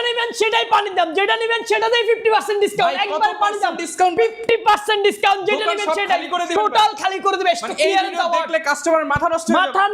নেবেন সেটাই পানির দাম, যেটা নেবেন সেটাতেই 50% ডিসকাউন্ট, একবার পানির দাম ডিসকাউন্ট 50% ডিসকাউন্ট, যেটা নেবেন সেটাই টোটাল খালি করে দিবে। এই ভিডিও দেখলে কাস্টমার মাথা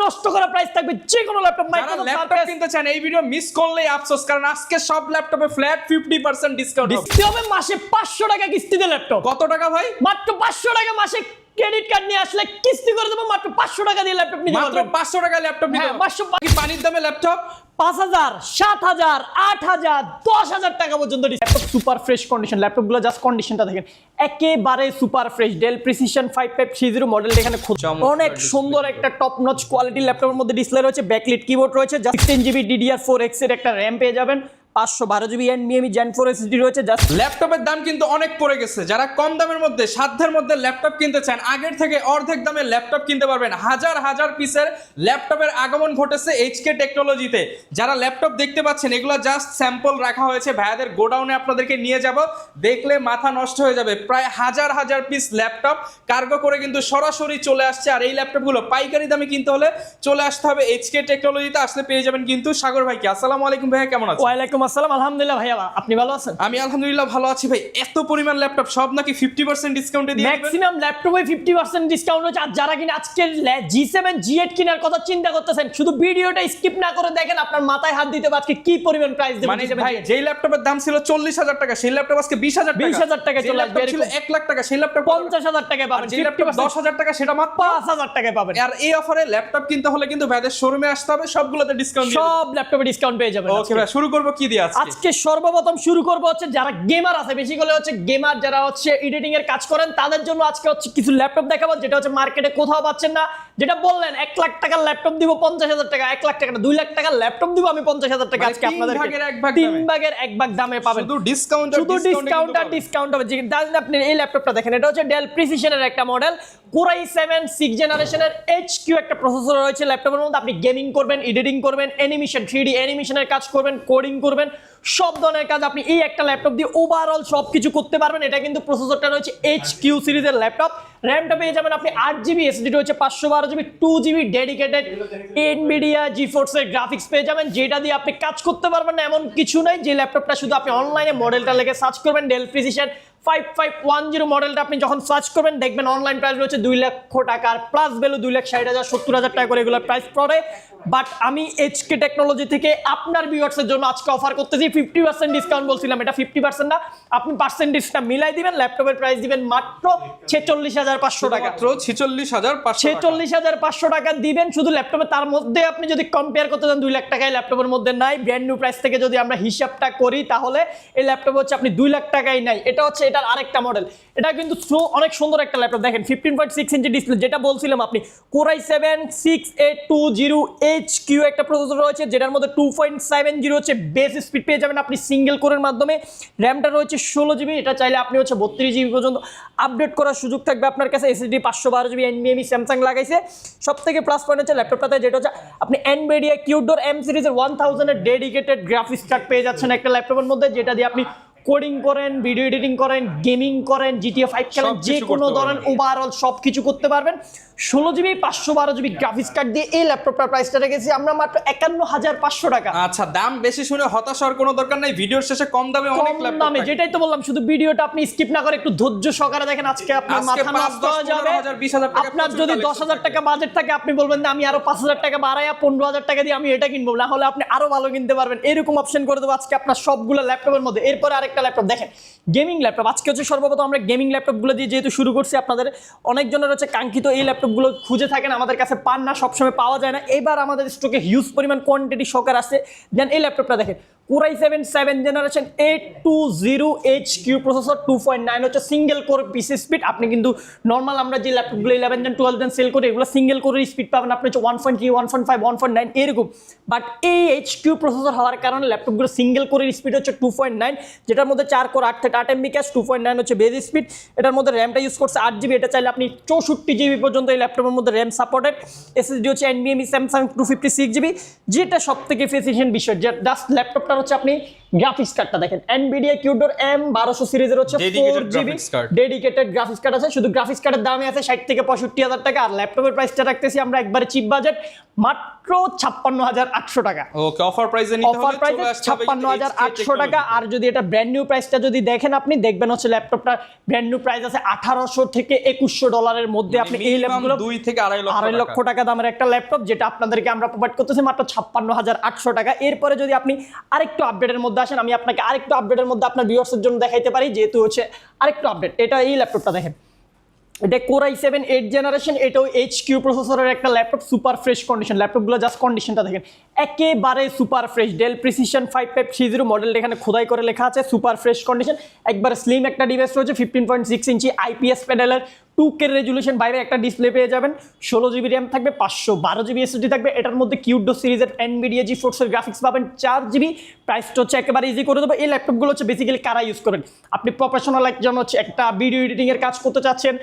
নষ্ট করা প্রাইস থাকবে যে কোনো ল্যাপটপ। যারা ল্যাপটপ কিনতে চান এই ভিডিও মিস করলেই আফসোস, কারণ আজকে সব ল্যাপটপে ফ্ল্যাট 50% ডিসকাউন্ট কিস্তি হবে মাসে 500 টাকা কিস্তিতে ল্যাপটপ। কত টাকা ভাই? মাত্র 500 টাকা মাসে ক্রেডিট কার্ড নিয়ে আসলে কিস্তি করে দেবো, মাত্র 500 টাকা দিয়ে ল্যাপটপ নিতে পারবেন। মাত্র 500 টাকা ল্যাপটপ নিতে হ্যাঁ, 500 কি পানির দামে ল্যাপটপ 5000 7000 8000 10000 টাকা পর্যন্ত ল্যাপটপ সুপার ফ্রেশ কন্ডিশন। ল্যাপটপগুলো জাস্ট কন্ডিশনটা দেখেন একেবারে সুপার ফ্রেশ। ডেল প্রিসিশন 5530 মডেলটা এখানে খুব অনেক সুন্দর একটা টপ নচ কোয়ালিটি ল্যাপটপের মধ্যে ডিসপ্লে রয়েছে, ব্যাকলিট কিবোর্ড রয়েছে, জাস্ট 16GB DDR4X এর একটা RAM পেয়ে যাবেন, 512GB NVMe Gen 4 SSD রয়েছে। জাস্ট ল্যাপটপের দাম কিন্তু অনেক পড়ে গেছে। যারা কম দামের মধ্যে সাধ্যের মধ্যে ল্যাপটপ কিনতে চান আগের থেকে অর্ধেক দামে ল্যাপটপ কিনতে পারবেন। হাজার হাজার পিসের ল্যাপটপের আগমন ঘটেছে এইচকে টেকনোলজিতে। যারা ল্যাপটপ দেখতে পাচ্ছেন এগুলো জাস্ট স্যাম্পল রাখা হয়েছে, ভাইয়াদের গোডাউনে আপনাদেরকে নিয়ে যাব, দেখলে মাথা নষ্ট হয়ে যাবে। প্রায় হাজার হাজার পিস ল্যাপটপ কার্গো করে কিন্তু সরাসরি চলে আসছে। আর এই ল্যাপটপগুলো পাইকারি দামে কিনতে হলে চলে আসতে হবে এইচকে টেকনোলজিতে, আসলে পেয়ে যাবেন কিন্তু সাগর ভাইকে। আসসালামু আলাইকুম ভাইয়া, কেমন আছেন? ওয়ালাইকুম আসসালাম, আলহামদুলিল্লাহ ভাইয়া, আপনি ভালো আছেন? আমি আলহামদুলিল্লাহ ভালো আছি ভাই। এত পরিমাণ ল্যাপটপ সব নাকি 50% ডিসকাউন্টে দিয়ে দিবেন? ম্যাক্সিমাম ল্যাপটপে 50% ডিসকাউন্ট হচ্ছে। আর যারা কিনা আজকে G7 G8 কেনার কথা চিন্তা করতেছেন, শুধু ভিডিওটা স্কিপ না করে দেখেন, আপনার মাথায় হাত দিতে হবে আজকে কি পরিমাণ প্রাইস দেব। মানে ভাই যেই ল্যাপটপের দাম ছিল 40000 টাকা সেই ল্যাপটপ আজকে 20000 টাকা, 20000 টাকা চলে আসবে। ছিল 1 লাখ টাকা সেই ল্যাপটপ 50000 টাকায় পাবেন, যেই ল্যাপটপ 10000 টাকা সেটা মাত্র 5000 টাকায় পাবেন। আর এই অফারে ল্যাপটপ কিনতে হলে কিন্তু ভাইদের শোরুমে আসতে হবে, সবগুলোতে ডিসকাউন্ট দিয়ে সব ল্যাপটপে ডিসকাউন্ট পেয়ে যাবেন। ওকে ভাই, শুরু করব কি দিয়ে আজকে? আজকে সর্বপ্রথম শুরু করব হচ্ছে যারা গেমার আছে, বেশি করে হচ্ছে গেমার যারা হচ্ছে এডিটিং এর কাজ করেন তাদের জন্য আজকে হচ্ছে কিছু ল্যাপটপ দেখাবো যেটা হচ্ছে মার্কেটে কোথাও পাচ্ছেন না। যেটা বললেন 1 লাখ টাকার ল্যাপটপ দিব 50000 টাকা, 1 লাখ টাকা না 2 লাখ টাকার ল্যাপটপ দিব আমি 50000 টাকা আজকে আপনাদেরকে 3 ভাগের 1 ভাগ দামে পাবেন। শুধু ডিসকাউন্ট আর ডিসকাউন্ট হবে। যেটা আপনি এই ল্যাপটপটা দেখেন, এটা হচ্ছে ডেল প্রিসিশনের একটা মডেল, Core i7 6 জেনারেশনের HQ একটা প্রসেসর রয়েছে ল্যাপটপের মধ্যে। আপনি গেমিং করবেন, এডিটিং করবেন, অ্যানিমেশন 3D অ্যানিমেশনের কাজ করবেন, কোডিং করবেন, সব ধরনের কাজ আপনি এই একটা ল্যাপটপ দিয়ে ওভারঅল সবকিছু করতে পারবেন। এটা কিন্তু প্রসেসরটা রয়েছে HQ সিরিজের ল্যাপটপ। র্যামটা পেয়ে যাবেন আপনি 8GB, এসএসডি রয়েছে 512GB, 2GB dedicated NVIDIA GeForce এর গ্রাফিক্স পেয়ে যাবেন, যেটা দিয়ে আপনি কাজ করতে পারবেন না এমন কিছু নাই। যে ল্যাপটপটা শুধু আপনি অনলাইনে মডেলটা লিখে সার্চ করবেন ডেল প্রিসিশন 5510 মডেলটা, আপনি যখন সার্চ করবেন দেখবেন অনলাইন প্রাইস রয়েছে 2 লক্ষ টাকার প্লাস ভ্যালু 2,60,000 70,000 টাকা করে এগুলোর প্রাইস পড়ে। বাট আমি এইচকে টেকনোলজি থেকে আপনার ভিউয়ার্সের জন্য আজকে অফার করতেছি 50% ডিসকাউন্ট। বলছিলাম এটা 50% না, আপনি পার্সেন্টেজটা মিলাই দিবেন, ল্যাপটপের প্রাইস দিবেন মাত্র 46500 টাকা, মাত্র 46500 46500 টাকা দিবেন শুধু ল্যাপটপে। তার মধ্যে আপনি যদি কম্পেয়ার করতে চান 2 লাখ টাকায় ল্যাপটপের মধ্যে নাই। ব্র্যান্ড নিউ প্রাইস থেকে যদি আমরা হিসাবটা করি তাহলে এই ল্যাপটপ হচ্ছে আপনি 2 লাখ টাকায় নাই। এটা হচ্ছে এটার আরেকটা মডেল, এটা কিন্তু অনেক সুন্দর একটা ল্যাপটপ। দেখেন 15.6 ইঞ্চি ডিসপ্লে, যেটা বলছিলাম আপনি Core i7 6820HQ একটা প্রসেসর রয়েছে, যেটার মধ্যে 2.70 হচ্ছে বেস স্পিড পেয়ে যাবেন আপনি সিঙ্গেল কোরের মাধ্যমে। র্যামটা রয়েছে 16GB, এটা চাইলে আপনি হচ্ছে 32GB পর্যন্ত আপডেট করার সুযোগ থাকবে আপনার কাছে। এসএসডি 512GB NVMe স্যামসাং লাগাইছে। সবথেকে প্লাস পয়েন্ট হচ্ছে ল্যাপটপটাতে যেটা হচ্ছে আপনি NVIDIA Q-Core M সিরিজের 1000 এর ডেডিকেটেড গ্রাফিক্স কার্ড পেয়ে যাচ্ছেন একটা ল্যাপটপের মধ্যে, যেটা দিয়ে আপনি কোডিং করেন, ভিডিও এডিটিং করেন, গেমিং করেন, GTA 5 খেলেন, যে কোনো ধরনের ওভারঅল সবকিছু করতে পারবেন। 16GB 512GB গ্রাফিক্স কার্ড দিয়ে এই ল্যাপটপটার প্রাইসটা রেখেছি আমরা মাত্র 51500 টাকা। আচ্ছা, দাম বেশি শুনে হতাশ হওয়ার কোনো দরকার নাই, ভিডিওর শেষে কম দামে অনেক ল্যাপটপ দামে, যেটাই তো বললাম, শুধু ভিডিওটা আপনি স্কিপ না করে একটু ধৈর্য সহকারে দেখেন। আজকে আপনার মাথা নষ্ট হয়ে যাবে। আপনার যদি 10000 টাকা বাজেট থাকে আপনি বলবেন না আমি আরো 5000 টাকা বাড়াইয়া 15000 টাকা দিয়ে আমি এটা কিনবো, না হলে আপনি আরো ভালো কিনতে পারবেন। এরকম অপশন করে দেবো আজকে আপনার সবগুলো ল্যাপটপের মধ্যে। এরপরে আরেকটা ল্যাপটপ দেখেন, গেমিং ল্যাপটপ। আজকে হচ্ছে সর্বপ্রথম আমরা গেমিং ল্যাপটপগুলো দিয়ে যেহেতু শুরু করছি, আপনাদের অনেকজনের হচ্ছে কাঙ্ক্ষিত এই ল্যাপটপগুলো খুঁজে থাকেন, আমাদের কাছে পান না, সবসময় পাওয়া যায় না। এবার আমাদের স্টকে হিউজ পরিমাণ কোয়ান্টিটি সহকারে আসছে। দেন এই ল্যাপটপটা দেখেন, Core i7 7 generation 820HQ processor, 2.9 হচ্ছে সিঙ্গেল কোর পিসি স্পিড। আপনি কিন্তু নর্মাল আমরা যে ল্যাপটপগুলো 11 জেন 12 জেন সেল করি এগুলো সিঙ্গেল কোরের স্পিড পাবেন আপনি হচ্ছে 1.3 1.5 1.9 এরকম। বাট এই HQ প্রসেসর হওয়ার কারণে ল্যাপটপগুলো সিঙ্গেল কোরের স্পিড হচ্ছে 2.9, যেটার মধ্যে 4 কোর 8 MB ক্যাশ, 2.9 হচ্ছে বেস স্পিড। এটার মধ্যে র্যামটা ইউজ করছে 8GB, এটা চাইলে আপনি 64GB পর্যন্ত এই ল্যাপটপের মধ্যে র্যাম সাপোর্টেড। এসএসডি হচ্ছে NVMe Samsung 256GB, যেটা সব থেকে ফেসিশন বিষয়, জাস্ট ল্যাপটপটা হচ্ছে আপনি গ্রাফিক্স কার্ডটা দেখেন এনভিডিয়া কিউডোর M1200 সিরিজের হচ্ছে Dedicated 4GB graphics card। Dedicated graphics card আছে। শুধু গ্রাফিক্স কার্ডের দামই আছে 60 থেকে 65,000 টাকা। আর ল্যাপটপের প্রাইসটা রাখতেছি আমরা একবারে চিপ বাজেট মাত্র 56,800 টাকা। ওকে, অফার প্রাইসে নিতে অফার হলে প্রাইসে 56,800 টাকা। আর যদি এটা ব্র্যান্ড নিউ প্রাইসটা যদি দেখেন আপনি দেখবেন হচ্ছে ল্যাপটপটা ব্র্যান্ড নিউ প্রাইস আছে $1,800 থেকে $2,100 মধ্যে। আপনি এই ল্যাপটপগুলো 2 থেকে 2.5 লক্ষ টাকা দামের একটা ল্যাপটপ, যেটা আপনাদেরকে আমরা প্রোভাইড করতেছি মাত্র 56,800 টাকা। এরপরে যদি আপনি আরেকটু আপডেটের মধ্যে আসেন, আমি আপনাকে আরেকটু আপডেটের মধ্যে আপনার ভিউয়ার্সের জন্য দেখাইতে পারি, যেহেতু হচ্ছে আরেকটু আপডেট। এটা এই ল্যাপটপটা দেখেন, এটা Core i7 8 জেনারেশন, এটাও HQ প্রসেসরের একটা ল্যাপটপ, সুপার ফ্রেশ কন্ডিশন। ল্যাপটপগুলো জাস্ট কন্ডিশনটা দেখেন একেবারে সুপার ফ্রেশ। ডেল প্রিসিশন 5530 মডেলটা এখানে খোদাই করে লেখা আছে, সুপার ফ্রেশ কন্ডিশন। একবার স্লিম একটা ডিভাইস রয়েছে, 15.6 ইঞ্চি IPS প্যানেলের 2K রেজুলেশন, বাইরে একটা ডিসপ্লে পেয়ে যাবেন। 16GB র্যাম থাকবে, 512GB SSD থাকবে। এটার মধ্যে কিউডো সিরিজের NVIDIA GeForce এর গ্রাফিক্স পাবেন 4GB। প্রাইসটা হচ্ছে একেবারে ইজি করে দেবো। এই ল্যাপটপগুলো হচ্ছে বেসিক্যালি কারা ইউজ করবেন? আপনি প্রফেশনাল একজন হচ্ছে একটা ভিডিও এডিটিং এর কাজ করতে চাচ্ছেন,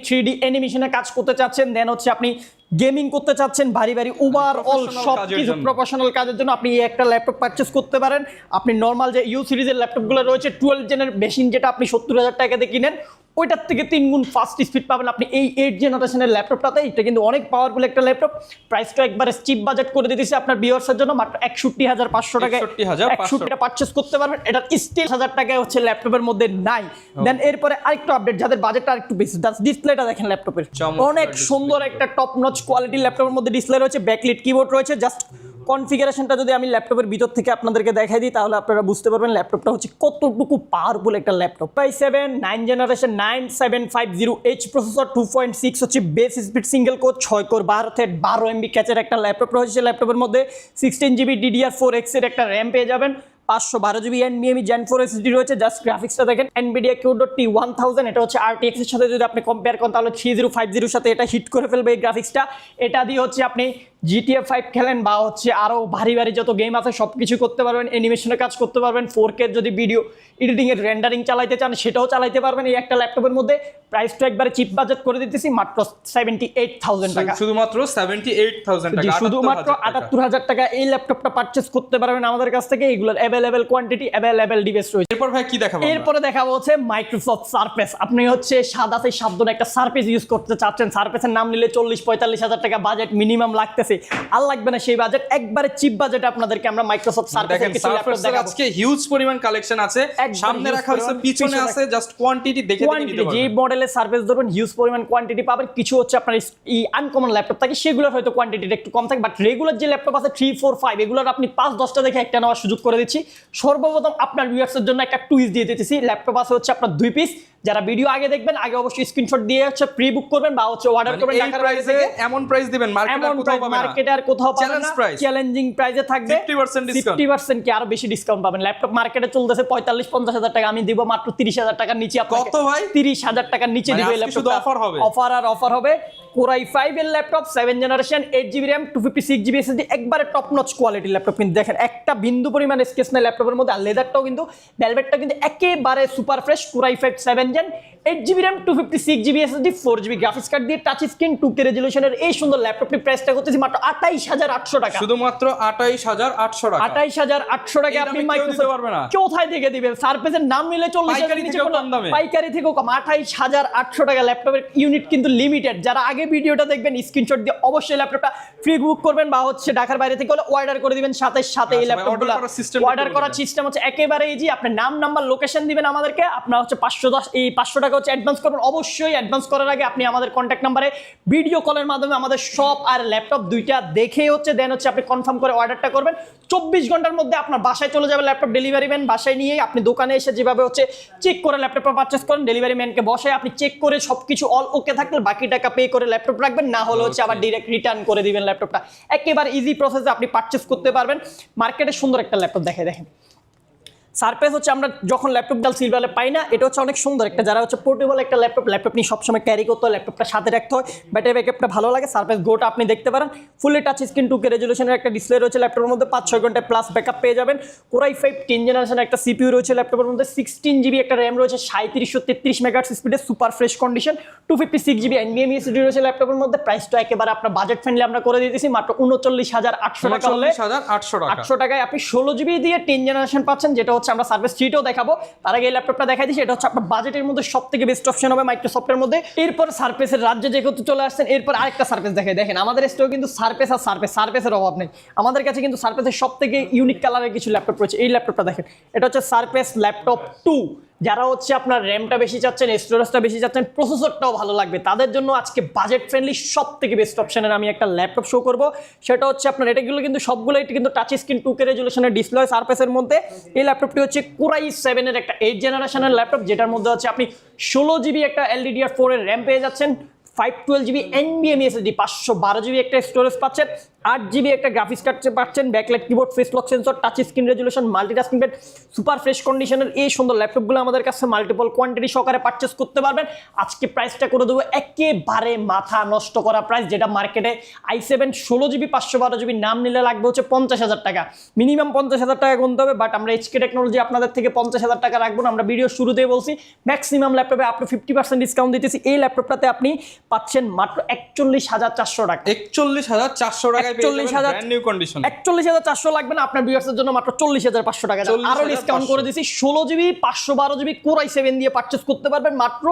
3D অ্যানিমেশনের কাজ করতে চাচ্ছেন, দেন হচ্ছে আপনি গেমিং করতে চাচ্ছেন, ভারী ওভারঅল সব কিছু প্রফেশনাল কাজের জন্য আপনি এই একটা ল্যাপটপ পারচেস করতে পারেন। আপনি নর্মাল যে ইউ সিরিজের ল্যাপটপগুলো রয়েছে 12 জেনের মেশিন, যেটা আপনি 70,000 টাকাতে কিনেন, ওইটার থেকে 3 গুণ ফাস্ট স্পিড পাবেন আপনি এই 8 জেনারেশনের ল্যাপটপটাতে। এটা কিন্তু অনেক পাওয়ারফুল একটা ল্যাপটপ। প্রাইসটা একবারে চিপ বাজেট করে দিতেছি আপনার ভিউয়ার্সের জন্য মাত্র 61,500 টাকায় 61,500 এটা পারচেস করতে পারবেন। এটা স্টিল 1000 টাকায় হচ্ছে ল্যাপটপের মধ্যে নাই। দেন এরপরে আরেকটু আপডেট, যাদের বাজেটটা আরেকটু বেশি, ডিসপ্লেটা দেখেন ল্যাপটপের, অনেক সুন্দর একটা টপ নচ কোয়ালিটির ল্যাপটপের মধ্যে ডিসপ্লে রয়েছে, ব্যাকলিট কিবোর্ড রয়েছে। জাস্ট কনফিগারেশনটা যদি আমি ল্যাপটপের ভিতর থেকে আপনাদেরকে দেখাই দিই, তাহলে আপনারা বুঝতে পারবেন ল্যাপটপটা হচ্ছে কতটুকু পাওয়ারফুল একটা laptop. i7 9 generation 9750H processor, 2.6 হচ্ছে base speed, single core, 6 core 12 MB ক্যাচের একটা ল্যাপটপ রয়েছে। ল্যাপটপের মধ্যে 16GB DDR4X এর একটা র্যাম পেয়ে যাবেন, 512GB NVMe Gen 4 SSD রয়েছে। জাস্ট গ্রাফিক্সটা দেখেন NVIDIA Q T1000, এটা হচ্ছে RTX এর সাথে যদি আপনি কম্পেয়ার করেন তাহলে 3050 এর সাথে এটা হিট করে ফেলবে এই গ্রাফিক্সটা। এটা দিয়ে হচ্ছে আপনি GTA 5 খেলেন বা হচ্ছে আরও ভারী যত গেম আছে সব কিছু করতে পারবেন, অ্যানিমেশনের কাজ করতে পারবেন, 4K যদি ভিডিও এডিটিংয়ের রেন্ডারিং চালাইতে চান সেটাও চালাইতে পারবেন এই একটা ল্যাপটপের মধ্যে। প্রাইসটা একবারে চিপ বাজেট করে দিতেছি মাত্র 78,000 টাকা, শুধুমাত্র 78,000 টাকা, শুধুমাত্র 78,000 টাকা এই ল্যাপটপটা পারচেস করতে পারবেন আমাদের কাছ থেকে। এগুলোর অ্যাভেলেবেল কোয়ান্টিটি, অ্যাভেলেবেল ডিভাইস রয়েছে। এরপর ভাই কি দেখাবো? এরপরে দেখাবো হচ্ছে মাইক্রোসফট সারফেস। আপনি হচ্ছে সাদাতে সাবধানে একটা সারফেস ইউজ করতে চাচ্ছেন, সারফেসের নাম নিলে 40-45,000 টাকা বাজেট মিনিমাম লাগতেছে, আর লাগবে না সেই বাজেট। একবারে চিপ বাজেটে আপনাদেরকে আমরা মাইক্রোসফট সারফেসের কিছু ল্যাপটপ দেখাবো। আজকে হিউজ পরিমাণ কালেকশন আছে, সামনে রাখা হয়েছে, পিছনে আছে, জাস্ট কোয়ান্টিটি দেখে নিতে পারবেন। যে মডেলের সার্ভিস ধরবেন হিউজ পরিমাণ কোয়ান্টিটি পাবেন। কিছু হচ্ছে আপনার এই আনকমন ল্যাপটপ থাকে, সেগুলোর হয়তো কোয়ান্টিটিটা একটু কম থাকে, বাট রেগুলার যে ল্যাপটপ আছে 3, 4, 5 এগুলোর আপনি 5-10টা দেখে একটা নেওয়ার সুযোগ করে দিচ্ছি। সর্বপ্রথম আপনার ভিউয়ার্সের জন্য একটা টুইস্ট দিয়ে দিতেছি। ল্যাপটপ আছে হচ্ছে আপনার 2 পিস। যারা ভিডিও আগে দেখবেন আগে অবশ্যই স্ক্রিনশট দিয়ে হচ্ছে প্রি বুক করবেন বা হচ্ছে অর্ডার করবেন। ঢাকার বাইরে থেকে এমন প্রাইস দিবেন মার্কেটে আর কোথাও পাবেন না, চ্যালেঞ্জিং প্রাইসে থাকবে। 50% কি আরো বেশি ডিসকাউন্ট পাবেন। ল্যাপটপ মার্কেটে চলতেছে 45-50,000 টাকা, আমি দিব মাত্র 30,000 টাকার নিচে। কত ভাই? 30,000 টাকার নিচে দিব এই ল্যাপটপটা। অফার হবে। Core i5 এর laptop, 7 generation, 8GB RAM, 256GB SSD, একবারে টপ নচ কোয়ালিটির ল্যাপটপ। কিন্তু দেখেন একটা বিন্দু পরিমাণ স্কেচ নাই ল্যাপটপের মধ্যে। আর লেদারটাও কিন্তু, ভেলভেটটা কিন্তু একেবারে super fresh. Core i5 7 gen, 8GB RAM, 256GB SSD, 4GB graphics card দিয়ে টাচ স্ক্রিন, 2K রেজুলেশনের এই সুন্দর ল্যাপটপটি প্রাইসটা করতেছি মাত্র 28,800 টাকা। শুধুমাত্র 28,800 টাকা। 28,800 টাকা আপনি মাইক্রোসফট পারবে না। কোথায় থেকে দিবেন? সারফেসের নাম নিলে 40,000 নিচে কোনো দামে, পাইকারি থেকেও কম। 28,800 টাকা ল্যাপটপের ইউনিট কিন্তু লিমিটেড। যারা আগে ভিডিওটা দেখবেন স্ক্রিনশট দিয়ে অবশ্যই ল্যাপটপটা ফ্রি বুক করবেন বা হচ্ছে ঢাকার বাইরে থেকে হলে অর্ডার করে দিবেন সাথে এই ল্যাপটপগুলো। অর্ডার করার সিস্টেম হচ্ছে একেবারে ইজি। আপনি নাম, নাম্বার, লোকেশন দিবেন আমাদেরকে। আপনার হচ্ছে 500 টাকা হচ্ছে অ্যাডভান্স করবেন। অবশ্যই অ্যাডভান্স করার আগে আপনি আমাদের কন্ট্যাক্ট নাম্বারে ভিডিও কলের মাধ্যমে আমাদের শপ আর ল্যাপটপ দুইটা দেখে হচ্ছে দেন হচ্ছে আপনি কনফার্ম করে অর্ডারটা করবেন। 24 ঘন্টার মধ্যে আপনার বাসায় চলে যাবে ল্যাপটপ। ডেলিভারি ম্যান বাসায় নিয়ে আপনি দোকানে এসে যেভাবে হচ্ছে চেক করে ল্যাপটপটা পারচেস করেন, ডেলিভারি ম্যানকে বসায় আপনি চেক করে সবকিছু অল ওকে থাকলে বাকি টাকা পে করে ল্যাপটপ রাখবেন, না হলে হচ্ছে আবার ডিরেক্ট রিটার্ন করে দিবেন ল্যাপটপটা। একেবারে ইজি প্রসেসে আপনি পারচেস করতে পারবেন। মার্কেটে সুন্দর একটা ল্যাপটপ দেখেন সারফেস হচ্ছে আমরা যখন ল্যাপটপ ডাল সিলভারে পাই না, এটা হচ্ছে অনেক সুন্দর একটা, যারা হচ্ছে পোর্টেবল একটা ল্যাপটপ নিয়ে সবসময় ক্যারি করতে হয়, ল্যাপটপটা সাথে রাখতে হয়, ব্যাটারি ব্যাকআপটা ভালো লাগে। সারফেস গোটা আপনি দেখতে পারেন, ফুলি টাচ স্ক্রিন 2K রেজলিউশনের একটা ডিসপ্লে রয়েছে ল্যাপটপের মধ্যে, 5-6 ঘন্টা প্লাস ব্যাকআপ পেয়ে যাবেন। Core i5 10 জেনারেশন একটা সিপিইউ রয়েছে ল্যাপটপের মধ্যে, 16GB একটা র্যাম রয়েছে, 3733 মেগাহার্টজ স্পিডে super fresh condition, 256GB NVMe SSD রয়েছে ল্যাপটপের মধ্যে। প্রাইসটা একেবারে আপনার বাজেট ফ্রেন্ডলি আমরা করে দিতেছি মাত্র 39,800 টাকা হলে 39,800 টাকায় আপনি 16GB দিয়ে 10 জেনারেশন পাচ্ছেন, যেটা হচ্ছে আমরা সার্ভিস থ্রিটাও দেখাবো। তার আগে এই ল্যাপটপটা দেখাই দিচ্ছি, এটা হচ্ছে আপনার বাজেটের মধ্যে সবথেকে বেস্ট অপশন হবে মাইক্রোসফটের মধ্যে। এরপর সার্ফেসের রাজ্যে যেহেতু চলে আসছেন, এরপর আরেকটা সার্ফেস দেখাই। দেখেন আমাদের স্টোরে কিন্তু সার্ফেস আর সার্ফেসের অভাব নেই, আমাদের কাছে কিন্তু সার্ফেসের সবথেকে ইউনিক কালারের কিছু ল্যাপটপ রয়েছে। এই ল্যাপটপটা দেখেন, এটা হচ্ছে সার্ফেস ল্যাপটপ 2। যারা হচ্ছে আপনার র্যামটা বেশি চাচ্ছেন, স্টোরেজটা বেশি চাচ্ছেন, প্রসেসরটাও ভালো লাগবে, তাদের জন্য আজকে বাজেট ফ্রেন্ডলি সবথেকে বেস্ট অপশনের আমি একটা ল্যাপটপ শো করব। সেটা হচ্ছে আপনার এটাগুলো কিন্তু সবগুলোই কিন্তু টাচ স্ক্রিন 2K রেজলিউশনের ডিসপ্লে সারফেসের মধ্যে। এই ল্যাপটপটি হচ্ছে Core i7 এর একটা 8 জেনারেশনের ল্যাপটপ, যেটার মধ্যে হচ্ছে আপনি 16GB একটা LDDR4 এর র্যাম পেয়ে যাচ্ছেন, 512GB NVMe SSD, 512GB একটা স্টোরেজ পাচ্ছেন, 8GB একটা গ্রাফিক্স কার্ড পাচ্ছেন, backlight keyboard, face lock sensor, touch screen resolution, multitasking pad, super fresh কন্ডিশনের এই সুন্দর ল্যাপটপগুলো আমাদের কাছে মাল্টিপল কোয়ান্টিটি সহকারে পারচেস করতে পারবেন। আজকে প্রাইসটা করে দেবো একেবারে মাথা নষ্ট করা প্রাইস, যেটা মার্কেটে i7 16GB 512GB নাম নিলে লাগবে হচ্ছে 50,000 টাকা, মিনিমাম 50,000 টাকা গুনতে হবে। বাট আমরা HK টেকনোলজি আপনাদের থেকে 50,000 টাকা রাখবো না, আমরা ভিডিও শুরুতেই বলছি ম্যাক্সিমাম ল্যাপটপে আপনি 50% ডিসকাউন্ট দিতেছি। এই ল্যাপটপটাতে আপনি পাচ্ছেন মাত্র 41,400 টাকা। 41,400 টাকায় পেয়ে যাবেন ব্র্যান্ড নিউ কন্ডিশন। 41,400 লাগবে না, আপনার ভিউয়ার্সের জন্য মাত্র 40,500 টাকা। আরো ডিসকাউন্ট করে দিছি, 16GB 512GB Core i7 দিয়ে পারচেজ করতে পারবেন মাত্র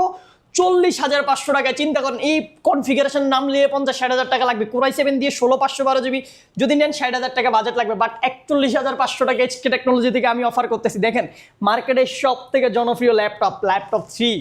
40,500 টাকায়। চিন্তা করেন এই কনফিগারেশন নাম নিয়ে 50-60,000 টাকা লাগবে, Core i7 দিয়ে 16/512GB যদি নেন 60,000 টাকা বাজেট লাগবে। বাট 41,500 টাকা HK টেকনোলজি থেকে আমি অফার করতেছি। দেখেন মার্কেটের সব থেকে জনপ্রিয় ল্যাপটপ 3,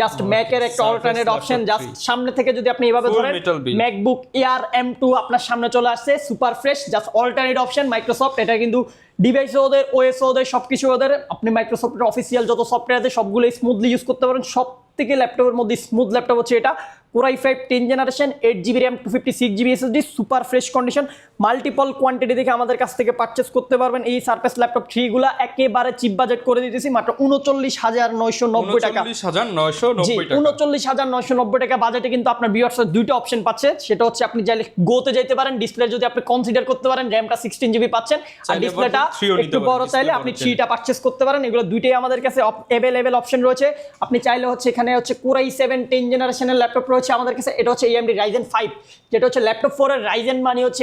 জাস্ট ম্যাকের একটা অল্টারনেট অপশন। জাস্ট সামনে থেকে যদি আপনি এইভাবে ধরেন, ম্যাকবুক এয়ার M2 আপনার সামনে চলে আসছে, super fresh, just alternate option Microsoft. এটা কিন্তু ডিভাইস ওদের, ওএস ওদের, সবকিছু ওদের। আপনি মাইক্রোসফটের অফিসিয়াল যত সফটওয়্যার আছে সবগুলো স্মুথলি ইউজ করতে পারেন। সব থেকে ল্যাপটপের মধ্যে স্মুথ ল্যাপটপ হচ্ছে এটা, Core i5 10 generation, 8GB RAM, 256GB SSD, super fresh condition, multiple quantity থেকে আমাদের কাছ থেকে পারচেস করতে পারবেন। এই সারফেস ল্যাপটপ 3 গুলা একেবারে চিপ বাজেট করে দিতেছি মাত্র 39,990 টাকা। 39,990 টাকা বাজেটে কিন্তু আপনার ভিউয়ার্সের দুইটা অপশন পাচ্ছে। সেটা হচ্ছে আপনি চাইলে গোতে যেতে পারেন, ডিসপ্লে যদি আপনি কনসিডার করতে পারেন, র্যামটা 16GB পাচ্ছেন, আর ডিসপ্লেটা একটু বড় চাইলে আপনি 3টা পারচেস করতে পারেন। এগুলো দুইটাই আমাদের কাছে অ্যাভেলেবেল অপশন রয়েছে। আপনি চাইলে হচ্ছে এখানে হচ্ছে Core i7 10 জেনারেশনের ল্যাপটপ রয়েছে আমাদের কাছে, এটা হচ্ছে AMD Ryzen 5, যেটা হচ্ছে ল্যাপটপ 4 এর Ryzen মানে হচ্ছে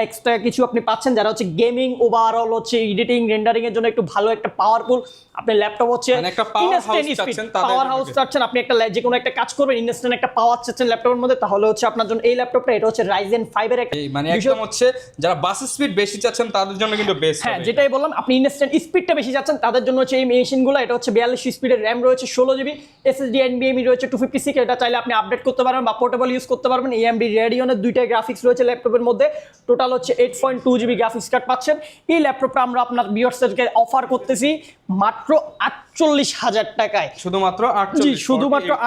এক্সট্রা কিছু আপনি পাচ্ছেন, যারা হচ্ছে গেমিং, ওভারঅল হচ্ছে এডিটিং, রেন্ডারিং এর জন্য একটু ভালো একটা পাওয়ারফুল আপনি ল্যাপটপ হচ্ছে পাওয়ার হাউস চাচ্ছেন, আপনি একটা যে কোনো একটা কাজ করবেন, ইনস্ট্যান্ট একটা পাওয়ার চাচ্ছেন ল্যাপটপের মধ্যে, তাহলে হচ্ছে আপনার জন্য এই ল্যাপটপটা। এটা হচ্ছে Ryzen 5 এর একটা মানে একদম হচ্ছে যারা বাস স্পিড বেশি চাচ্ছেন তাদের জন্য কিন্তু বেস্ট। হ্যাঁ, যেটাই বললাম, আপনি ইনস্ট্যান্ট স্পিডটা বেশি চাচ্ছেন তাদের জন্য হচ্ছে এই মেশিনগুলো। এটা হচ্ছে 42 স্পিডের র্যাম রয়েছে, 16GB SSD, NVMe রয়েছে 256, এটা চাইলে আপনি আপডেট করতে পারবেন বা পোর্টেবল ইউজ করতে পারবেন। AMD Radeon-এর দুইটা গ্রাফিক্স রয়েছে ল্যাপটপের মধ্যে, টোটাল হচ্ছে 8.2GB গ্রাফিক্স কার্ড পাচ্ছেন। এই ল্যাপটপটা আমরা আপনার ভিউয়ার্সদেরকে অফার করতেছি মাত্র 48,000 টাকায়, শুধুমাত্র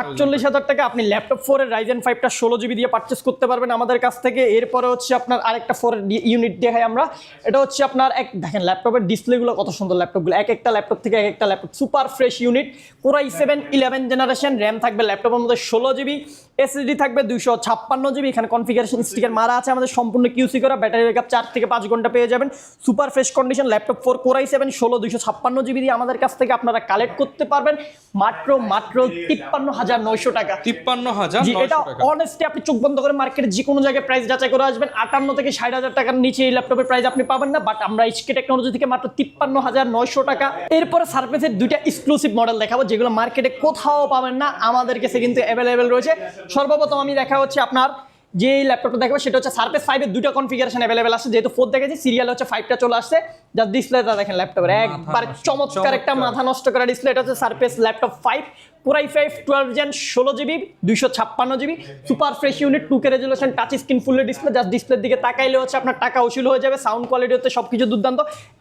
48,000 টাকা। আপনি ল্যাপটপ 4 এর Ryzen 5টা 16GB দিয়ে পারচেস করতে পারবেন আমাদের কাছ থেকে। এরপরে হচ্ছে আপনার আরেকটা 4 ইউনিট দেখাই আমরা, এটা হচ্ছে আপনার দেখেন ল্যাপটপের ডিসপ্লেগুলো কত সুন্দর, ল্যাপটপগুলো এক একটা ল্যাপটপ থেকে এক একটা laptop super fresh unit. Core i7 11 generation, RAM থাকবে ল্যাপটপের মধ্যে 16GB, SSD থাকবে 256GB। এখানে কনফিগারেশন স্টিকার মারা আছে আমাদের, সম্পূর্ণ কিউসি করা, ব্যাটারি ব্যাকআপ 4 থেকে 5 ঘন্টা পেয়ে যাবেন, super fresh condition. Laptop 4 Core i7 16 256GB দিয়ে আমাদের কাছ থেকে আপনারা কালেক্ট করতে পারবেন মাত্র 53,900 টাকা। 53,900 এটা অনেস্টলি আপনি চোখ বন্ধ করে মার্কেটে যে কোনো জায়গায় প্রাইস যাচাই করে আসবেন, 58 থেকে 60,000 টাকার নিচে এই ল্যাপটপের প্রাইস আপনি পাবেন না। বাট আমরা HK টেকনোলজি থেকে মাত্র 53,900 টাকা। এরপরে সারফেসের দুইটা এক্সক্লুসিভ মডেল দেখাবো, যেগুলো মার্কেটে কোথাও পাবেন না, আমাদের কাছে কিন্তু অ্যাভেলেবেল রয়েছে। সর্বপ্রথম আমি দেখা হচ্ছে আপনার যে ল্যাপটপটা দেখাবো, সেটা হচ্ছে সারফেস 5 এর দুইটা কনফিগারেশন অ্যাভেলেবেল আছে, যেহেতু 4 দেখেছি, সিরিয়াল হচ্ছে 5টা চলে আসছে। যা ডিসপ্লেটা দেখেন ল্যাপটপের একবার চমৎকার একটা মাথা নষ্ট করা ডিসপ্লে। এটা হচ্ছে surface laptop 5, Core i5 12 Gen 16GB 256GB, super fresh unit, 2K resolution, touch screen, full display. Just ডিসপ্লের দিকে তাকাইলে হচ্ছে আপনার টাকা উসুল হয়ে যাবে। সাউন্ড কোয়ালিটি হচ্ছে সবকিছু দুর্দান্ত,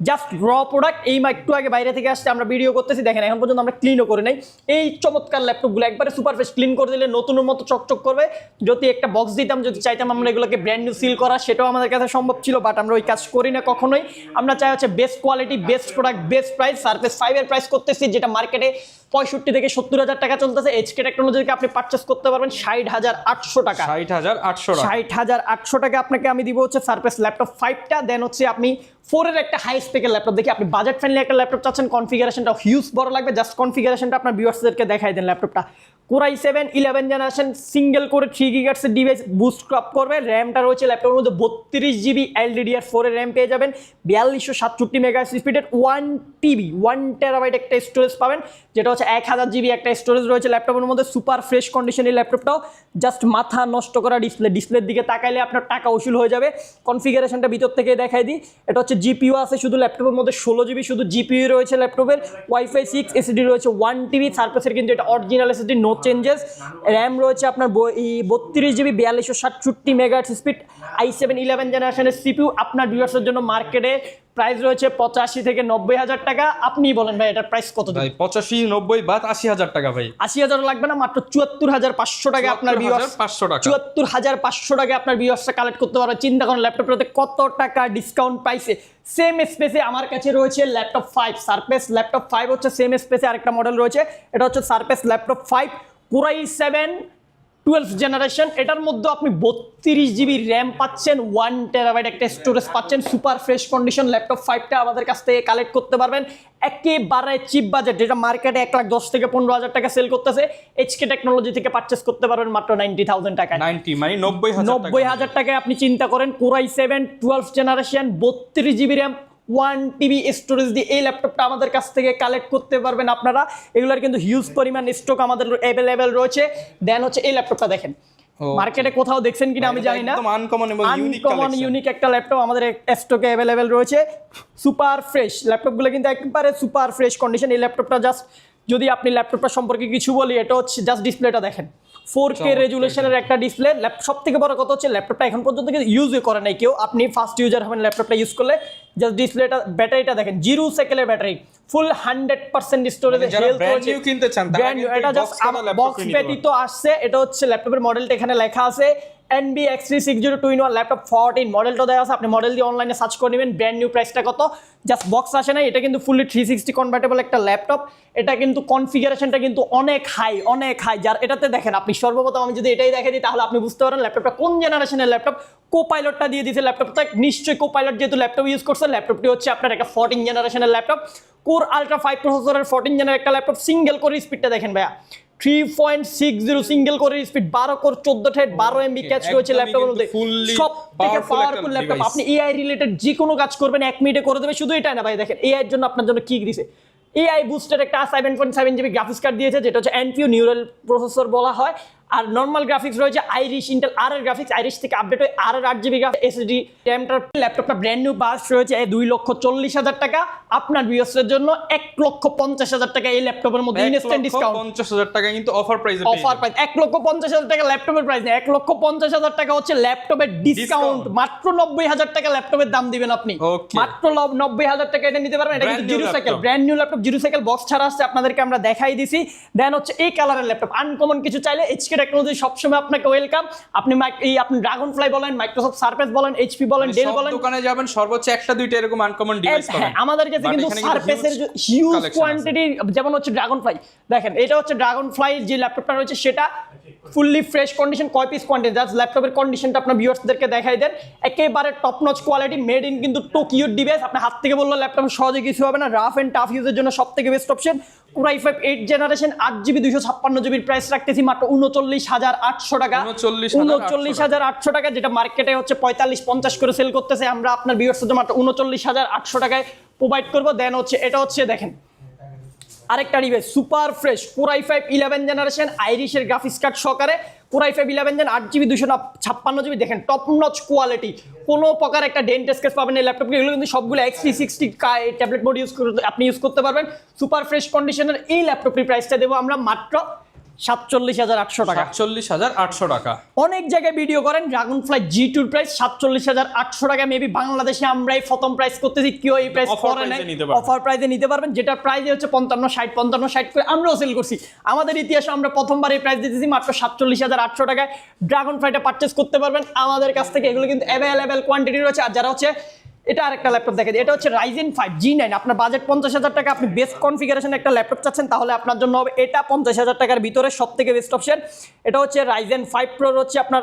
জাস্ট র প্রোডাক্ট। এই একটু আগে বাইরে থেকে আসছে, আমরা ভিডিও করতেছি, দেখেন এখন পর্যন্ত আমরা ক্লিনও করে নাই। এই চমৎকার ল্যাপটপগুলো একবারে সুপার ফ্রেশ, ক্লিন করে দিলে নতুনের মতো চকচক করবে। যদি একটা বক্স দিতাম, যদি চাইতাম আমরা এগুলোকে ব্র্যান্ড নিউ সিল করা, সেটাও আমাদের কাছে সম্ভব ছিল, বাট আমরা ওই কাজ করি না কখনোই। আমরা চাই হচ্ছে আছে best quality, best product, best price. Surface 5 এর প্রাইস করতেছি যেটা মার্কেটে 65 থেকে 70,000 টাকা চলতেছে, এইচকে টেকনোলজি থেকে আপনি পারচেস করতে পারবেন 60,800 টাকা। 60,800 টাকা। 60,800 টাকা আপনাকে আমি দিব হচ্ছে সারফেস ল্যাপটপ 5টা। দেন হচ্ছে আপনি 4 এর একটা হাই স্পেকের ল্যাপটপ দেখি, আপনি বাজেট ফ্রেন্ডলি একটা ল্যাপটপ চাচ্ছেন, কনফিগারেশনটা হিউজ বড় লাগবে, জাস্ট কনফিগারেশনটা আপনার ভিউয়ার্সদেরকে দেখাই দেন। ল্যাপটপটা Core i7 11 জেনারেশন সিঙ্গেল করে 3 GHz এর ডিভাইস বুস্ট আপ করবে। র্যামটা রয়েছে ল্যাপটপের মধ্যে 32 GB LDDR4 এর র্যাম পেয়ে যাবেন, 4267 মেগাহার্টজ স্পিডের 1 TB 1 টেরাবাইট একটা স্টোরেজ পাবেন, যেটা হচ্ছে 1000 GB একটা স্টোরেজ রয়েছে ল্যাপটপের মধ্যে। সুপার ফ্রেশ কন্ডিশনের ল্যাপটপটাও, জাস্ট মাথা নষ্ট করা ডিসপ্লের দিকে তাকাইলে আপনার টাকা উসুল হয়ে যাবে। কনফিগারেশনটা ভিতর থেকে দেখাই দিই, এটা হচ্ছে জিপিইউ আছে শুধু ল্যাপটপের মধ্যে 16 GB শুধু জিপিইউ রয়েছে ল্যাপটপের, ওয়াইফাই 6, এসএসডি রয়েছে 1 TB, সারফেসের কিন্তু এটা original SSD, no changes. RAM রয়েছে আপনার 32 GB 4267 মেগাহার্টজ স্পিড, i7 11 জেনারেশনের সিপিইউ। আপনার ভিউয়ার্সের জন্য মার্কেটে প্রাইস রয়েছে 85 থেকে 90,000 টাকা। আপনি বলেন ভাই এটার প্রাইস কত? ভাই 85, 90 বাদ 80,000 টাকা ভাই। 80,000 লাগবে না, মাত্র 74,500 টাকা আপনার ভিউয়ার্স, 74,500 টাকা, 74,500 টাকা আপনার ভিউয়ার্সরা কালেক্ট করতে পারবে। চিন্তা করেন ল্যাপটপটাতে কত টাকা ডিসকাউন্ট পাইছে। সেম স্পেসে আমার কাছে রয়েছে ল্যাপটপ 5, সারফেস ল্যাপটপ 5 হচ্ছে সেম স্পেসে আরেকটা মডেল রয়েছে, এটা হচ্ছে surface laptop 5 Core i7 12 generation. এটার মধ্যে আপনি 32 GB র্যাম পাচ্ছেন, 1 টেরাবাইট একটা স্টোরেজ পাচ্ছেন, সুপার ফ্রেশ কন্ডিশন ল্যাপটপ 5টা আমাদের কাছ থেকে কালেক্ট করতে পারবেন একেবারে চিপ বাজেট, যেটা মার্কেটে 1,10,000 থেকে 15,000 টাকা সেল করতেছে, এইচকে টেকনোলজি থেকে পারচেস করতে পারবেন মাত্র 90,000 টাকায়। 90 মানে 90,000 টাকায় আপনি চিন্তা করেন Core i7 12 generation 32 GB RAM 1 TB storage দিয়ে এই ল্যাপটপটা আমাদের কাছ থেকে কালেক্ট করতে পারবেন আপনারা। এগুলোর কিন্তু হিউজ পরিমাণ স্টক আমাদের অ্যাভেলেবেল রয়েছে। দেন হচ্ছে এই ল্যাপটপটা দেখেন, মার্কেটে কোথাও দেখছেন কিনা আমি জানি না, একদম আনকমন এবং ইউনিক একটা ল্যাপটপ আমাদের স্টকে অ্যাভেলেবেল রয়েছে। সুপার ফ্রেশ ল্যাপটপগুলো কিন্তু একেবারে সুপার ফ্রেশ কন্ডিশন। এই ল্যাপটপটা জাস্ট যদি আপনি ল্যাপটপটা সম্পর্কে কিছু বলি, এটা হচ্ছে জাস্ট ডিসপ্লেটা দেখেন, 4K রেজুলেশনের একটা ডিসপ্লে। সব থেকে বড় কথা হচ্ছে ল্যাপটপটা এখন পর্যন্ত ইউজই করে নাই কেউ, আপনি ফার্স্ট ইউজার হবেন ল্যাপটপটা ইউজ করলে। জাস্ট ডিসপ্লেটা, ব্যাটারিটা দেখেন 0 সেকেন্ডের ব্যাটারি, ফুল 100% স্টোরেজে হেলথ রয়েছে। কিনতে চান তারা কিন্তু এটা জাস্ট বক্স ব্যতীত আসছে। এটা হচ্ছে ল্যাপটপের মডেলটা এখানে লেখা আছে NB-X3602-in-1 ল্যাপটপ 14 মডেলটা দেওয়া আছে, আপনি মডেল দিয়ে অনলাইনে সার্চ করে নেবেন। ব্র্যান্ড নিউ প্রাইসটা কত, জাস্ট বক্স আসে না, এটা কিন্তু ফুললি 360 কনভার্টেবল একটা ল্যাপটপ। এটা কিন্তু কনফিগারেশনটা কিন্তু অনেক হাই, যার এটাতে দেখেন আপনি সর্বপ্রথম আমি যদি এটাই দেখে দিই তাহলে আপনি বুঝতে পারেন ল্যাপটপটা কোন জেনারেশনের ল্যাপটপ। কোপাইলটটা দিয়ে দিয়েছে ল্যাপটপটা, নিশ্চয়ই কোপাইলট যেহেতু ল্যাপটপ ইউজ করছে, ল্যাপটপটি হচ্ছে আপনার একটা 14 জেনারেশনের ল্যাপটপ, Core Ultra 5 প্রসেসরের 14 জেনারের একটা ল্যাপটপ। সিঙ্গেল কোর স্পিডটা দেখেন ভাইয়া 3.60 সিঙ্গেল কোরের speed, 12 core 14 thread 12 MB catch রয়েছে ল্যাপটপের মধ্যে, সব থেকে পাওয়ারফুল ল্যাপটপ। আপনি এআই রিলেটেড যে কোনো কাজ করবেন 1 মিনিটে করে দেবে। শুধু এটাই না ভাই, দেখেন এআই এর জন্য আপনার জন্য কি দিয়েছে, এআই বুস্টের একটা 7.7 GB গ্রাফিক্স কার্ড দিয়েছে, যেটা হচ্ছে NPU নিউরাল প্রসেসর বলা হয়। আর নর্মাল গ্রাফিক্স রয়েছে আইরিশ, ইন্টেল আর এর গ্রাফিক্স, আইরিশ থেকে আপডেট হয় আর 8 GB এসএসডি র্যামটার। ল্যাপটপটা ব্র্যান্ড নিউ বাস রয়েছে 2,40,000 টাকা। আপনার ভিউয়ার্সের জন্য 1,50,000 টাকা এই ল্যাপটপের মধ্যে ইনস্ট্যান্ট ডিসকাউন্ট। 50,000 টাকা কিন্তু অফার প্রাইসে, অফার প্রাইস 1,50,000 টাকা ল্যাপটপের প্রাইস না, 1,50,000 টাকা হচ্ছে ল্যাপটপের ডিসকাউন্ট। মাত্র 90,000 টাকা ল্যাপটপের দাম দিবেন আপনি, মাত্র 90,000 টাকা এটা নিতে পারবেন। এটা কিন্তু zero cycle, brand new laptop, zero cycle box ছাড়া আসছে, আপনাদেরকে আমরা দেখাই দিছি। দেন হচ্ছে এই কালারের ল্যাপটপ, আনকমন কিছু চাইলে এইচকে টেকনোলজি সবসময় আপনাকে ওয়েলকাম। আপনি আপনি ড্রাগনফ্লাই বলেন, মাইক্রোসফট সারফেস বলেন, এইচপি বলেন, ডেল বলেন, দোকানে যাবেন সর্বোচ্চ একটা দুইটা এরকম আনকমন ডিভাইস পাবেন। হ্যাঁ, আমাদের কাছে কিন্তু সারফেসের হিউজ কোয়ান্টিটি, যেমন হচ্ছে ড্রাগনফ্লাই দেখেন, এটা হচ্ছে ড্রাগনফ্লাই যে ল্যাপটপটা রয়েছে সেটা ফুললি ফ্রেশ কন্ডিশন, কয় পিস কোয়ান্টিটি, জাস্ট ল্যাপটপের কন্ডিশনটা আপনার ভিউয়ার্সদেরকে দেখাই দেন। একেবারে top notch quality, made in কিন্তু টোকিও ডিভাইস। আপনি হাত থেকে বললে ল্যাপটপ সহজে কিছু হবে না, রাফ এন্ড টাফ ইউজের জন্য সবথেকে best option. Core i5 8 generation 8GB 256GB price রাখতেছি মাত্র 39,800 টাকা, 39,800 টাকা, যেটা মার্কেটে হচ্ছে 45-50 করে সেল করতেছে, আমরা আপনার ভিউয়ার্সের জন্য মাত্র 39,800 টাকায় প্রোভাইড করবো। দেন হচ্ছে এটা হচ্ছে দেখেন আরেকটা device super fresh Core i5 11 generation আইরিশের গ্রাফিক্স কার্ড সহকারে Core i5 11 gen 8GB 256GB দেখেন টপ নচ কোয়ালিটি, কোনো প্রকার একটা ডেন্ট স্কেচ পাবেন এই ল্যাপটপে। এগুলো কিন্তু সবগুলো X360 ট্যাবলেট মোড আপনি ইউজ করতে পারবেন। সুপার ফ্রেশ কন্ডিশনের এই ল্যাপটপটির প্রাইসটা দেবো আমরা মাত্র 47,800 টাকা। 47,800 টাকা। অনেক জায়গায় ভিডিও করেন ড্রাগনফ্লাই G2 এর প্রাইস 47,800 টাকা, মেবি বাংলাদেশে আমরাই প্রথম প্রাইস করতেছি, কেউ এই প্রাইস করে নাই, অফার প্রাইসে নিতে পারবেন, যেটা প্রাইস হচ্ছে 55-60 করে আমরাও সেল করছি। আমাদের ইতিহাসে আমরা প্রথমবার এই প্রাইস দিতেছি মাত্র 47,800 টাকায় ড্রাগনফ্লাইটা পারচেজ করতে পারবেন আমাদের কাছ থেকে। এগুলো কিন্তু অ্যাভেলেবেল কোয়ান্টিটি রয়েছে। আর যারা হচ্ছে এটা আরেকটা ল্যাপটপ দেখে দিই, এটা হচ্ছে Ryzen 5 G9। আপনার বাজেট 50,000 টাকা, আপনি বেস্ট কনফিগারেশন একটা ল্যাপটপ চাচ্ছেন, তাহলে আপনার জন্য হবে এটা 50,000 টাকার ভিতরে সবথেকে বেস্ট অপশন। এটা হচ্ছে Ryzen 5 Pro হচ্ছে আপনার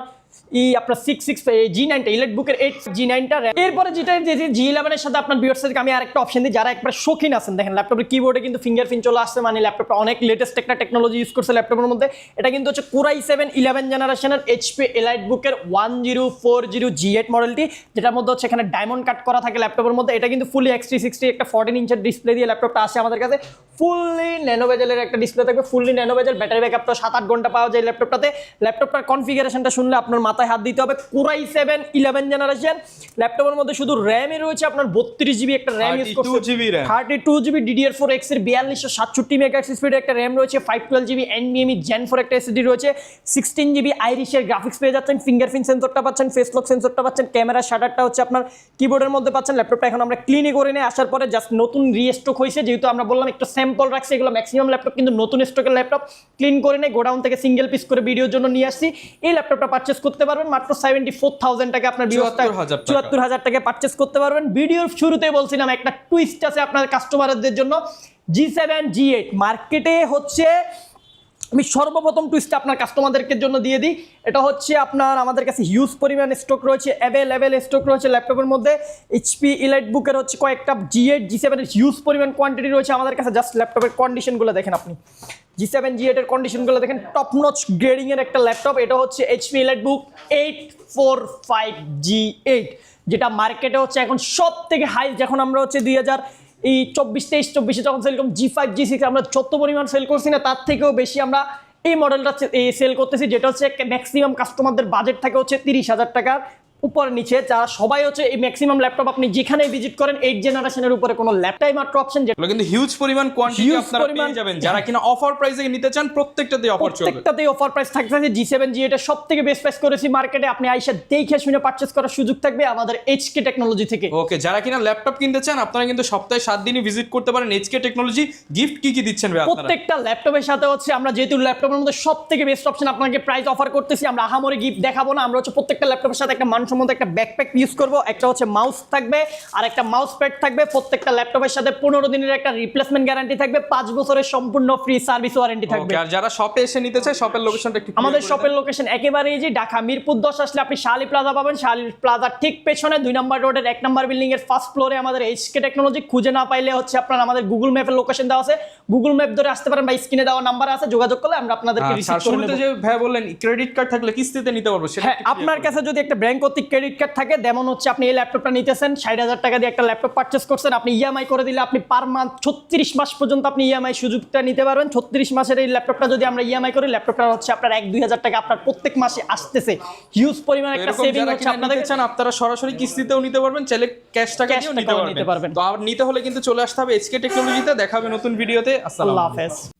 আপনার 66 G9টা ইলেকট্রিক 8 G9টা। এরপরে যেটা G11 এর সাথে আপনার ভিউয়ার্সদেরকে আমি আরেকটা অপশন দিই, যারা একবার শৌখিন আছেন, দেখেন ল্যাপটপের কিবোর্ডে কিন্তু ফিঙ্গারপ্রিন্ট চলে আসছে, মানে ল্যাপটপটা অনেক লেটেস্ট একটা টেকনোলজি ইউজ করছে ল্যাপটপের মধ্যে। এটা কিন্তু হচ্ছে Core i7 11 জেনারেশনের HP এলাইটবুকের 1040 G8 মডেলটি, যেটার মধ্যে হচ্ছে এখানে ডায়মন্ড কাট করা থাকে ল্যাপটপের মধ্যে। এটা কিন্তু ফুলি X360 একটা 14 ইঞ্চের ডিসপ্লে দিয়ে ল্যাপটপটা আসে আমাদের কাছে। ফুললি ন্যানো বেজেলের একটা ডিসপ্লে থাকবে, ফুললি ন্যানো বেজেল, ব্যাটারি ব্যাকআপটা 7-8 ঘন্টা পাওয়া যায় ল্যাপটপটাতে। ল্যাপটপটার কনফিগারেশনটা শুনলে আপনার মাথায় হাত দিতে হবে। Core i7 11 জেনারেশন ল্যাপটপের মধ্যে শুধু র্যামই রয়েছে আপনার 32GB একটা র্যাম ইউজ করছে, 32GB RAM, 32GB DDR4X এর 4267 মেগাহার্টজ স্পিডের একটা র্যাম রয়েছে, 512GB NVMe Gen 4 একটা SSD রয়েছে, 16GB আইরিশের গ্রাফিক্স পেয়ে যাচ্ছেন, ফিঙ্গারপ্রিন্ট সেন্সরটা পাচ্ছেন, ফেস লক সেন্সরটা পাচ্ছেন, ক্যামেরা শাটারটা হচ্ছে আপনার কিবোর্ডের মধ্যে পাচ্ছেন। ল্যাপটপটা এখন আমরা ক্লিনই করে নিয়ে আসার পরে জাস্ট নতুন রিস্টক হয়েছে, যেহেতু আমরা বললাম একটু স্যাম্পল রাখছি, এগুলো ম্যাক্সিমাম ল্যাপটপ কিন্তু নতুন স্টকের ল্যাপটপ, ক্লিন করে নেই গোডাউন থেকে সিঙ্গেল পিস করে ভিডিওর জন্য নিয়ে আসছি। এই ল্যাপটপটা পারচেস করতে পারবেন মাত্র 74,000 টাকা, আপনার 74,000 টাকা পারচেস করতে পারবেন। ভিডিওর শুরুতেই বলছিলাম একটা টুইস্ট আছে আপনার কাস্টমারদের জন্য, G7 G8 মার্কেটে হচ্ছে, আমি সর্বপ্রথম টুইস্ট আপনার কাস্টমারদেরকে জন্য দিয়ে দিই। এটা হচ্ছে আপনার আমাদের কাছে হিউজ পরিমাণ স্টক রয়েছে, অ্যাভেলেবেল স্টক রয়েছে ল্যাপটপের মধ্যে। HP এলাইটবুকের হচ্ছে কয়েকটা G8 G7 এর হিউজ পরিমাণ কোয়ান্টিটি রয়েছে আমাদের কাছে। জাস্ট ল্যাপটপের কন্ডিশনগুলো দেখেন আপনি, G7 G8 এর কন্ডিশনগুলো দেখেন, টপ নচ গ্রেডিং এর একটা ল্যাপটপ। এটা হচ্ছে HP এলাইটবুক 845 G8, যেটা মার্কেটে হচ্ছে এখন সব থেকে হাই। যখন আমরা হচ্ছে 2024 যখন সেল করলাম G5 G6 আমরা যত পরিমাণ সেল করছি না, তার থেকেও বেশি আমরা এই মডেলটা সেল করতেছি, যেটা হচ্ছে ম্যাক্সিমাম কাস্টমারদের বাজেট থাকে হচ্ছে 30,000 টাকার উপরে নিচে। যারা সবাই হচ্ছে এই ম্যাক্সিমাম ল্যাপটপ আপনি যেখানে ভিজিট করেন 8 জেনারেশনের উপরে কোনো ল্যাপটপ মাত্র অপশন, যেটা কিন্তু হিউজ পরিমাণ কোয়ান্টিটি আপনারা পেয়ে যাবেন। যারা কিনা অফার প্রাইসে নিতে চান প্রত্যেকটাতেই অফার চলবে, প্রত্যেকটাতেই অফার প্রাইস থাকবে। G7 G8 এর সবথেকে বেস্ট প্রাইস করেছি মার্কেটে, আপনি আইসা দেখে শুনে পারচেজ করার সুযোগ থাকবে আমাদের HK টেকনোলজি থেকে। ওকে, যারা কিনা ল্যাপটপ কিনতে চান আপনারা কিন্তু সপ্তাহে 7 দিনই ভিজিট করতে পারেন HK টেকনোলজি। গিফট কি দিচ্ছেন ভাই আপনারা? প্রত্যেকটা ল্যাপটপের সাথে হচ্ছে আমরা যেহেতু ল্যাপটপের মধ্যে সবথেকে বেস্ট অপশন আপনাকে প্রাইস অফার করতেছি, আমরা আহামরি গিফট দেখাবো না। আমরা হচ্ছে প্রত্যেকটা ল্যাপটপের সাথে একটা মানসম্মত একটা ব্যাকপ্যাক ইউজ করব, একটা হচ্ছে মাউস থাকবে আর একটা মাউস প্যাড থাকবে। প্রত্যেকটা ল্যাপটপের সাথে 15 দিনের একটা রিপ্লেসমেন্ট গ্যারান্টি থাকবে, 5 বছরের সম্পূর্ণ ফ্রি সার্ভিস ওয়ারেন্টি থাকবে। আর যারা শপে এসে নিতে চায় শপের লোকেশনটা একটু আমাদের শপের লোকেশন একেবারে যে ঢাকা মিরপুর 10 আসলে আপনি শালি প্লাজা পাবেন। শালি প্লাজার ঠিক পেছনে 2 নম্বর রোডের 1 নম্বর বিল্ডিং এর ফার্স্ট ফ্লোরে আমাদের HK টেকনোলজি। খুঁজে না পাইলে হচ্ছে আপনারা আমাদের গুগল ম্যাপের লোকেশন দেওয়া আছে, গুগল ম্যাপ ধরে আসতে পারেন বা স্ক্রিনে দেওয়া নাম্বার আছে, যোগাযোগ করলে আমরা আপনাদেরকে রিসিভ করে নেব। যে ভাই বললেন ক্রেডিট কার্ড থাকলে কিস্তিতে নিতে পারবো, সেটা হ্যাঁ, আপনার কাছে যদি একটা ব্যাংক কর্তৃক ক্রেডিট কার্ড থাকে, যেমন হচ্ছে আপনি এই ল্যাপটপটা নিতেছেন 60,000 টাকা দিয়ে একটা ল্যাপটপ পারচেস করছেন, আপনি ইএমআই করে দিলে আপনি পার মান্থ 36 মাস পর্যন্ত আপনি ইএমআই সুযোগটা নিতে পারবেন। 36 মাসের এই ল্যাপটপটা যদি আমরা ইএমআই করি, ল্যাপটপটা হচ্ছে আপনার 1-2 হাজার টাকা আপনার প্রত্যেক মাসে আসতেছে। হিউজ পরিমাণ একটা সেভিং হচ্ছে আপনাদের। চান আপনারা সরাসরি কিস্তিতেও নিতে পারবেন, চাইলে ক্যাশ টাকা দিয়েও নিতে পারবেন। তো আর নিতে হলে কিন্তু চলে আসতে হবে HK টেকনোলজিতে। দেখা হবে নতুন ভিডিওতে। আসসালামু আলাইকুম। আল্লাহ হাফেজ।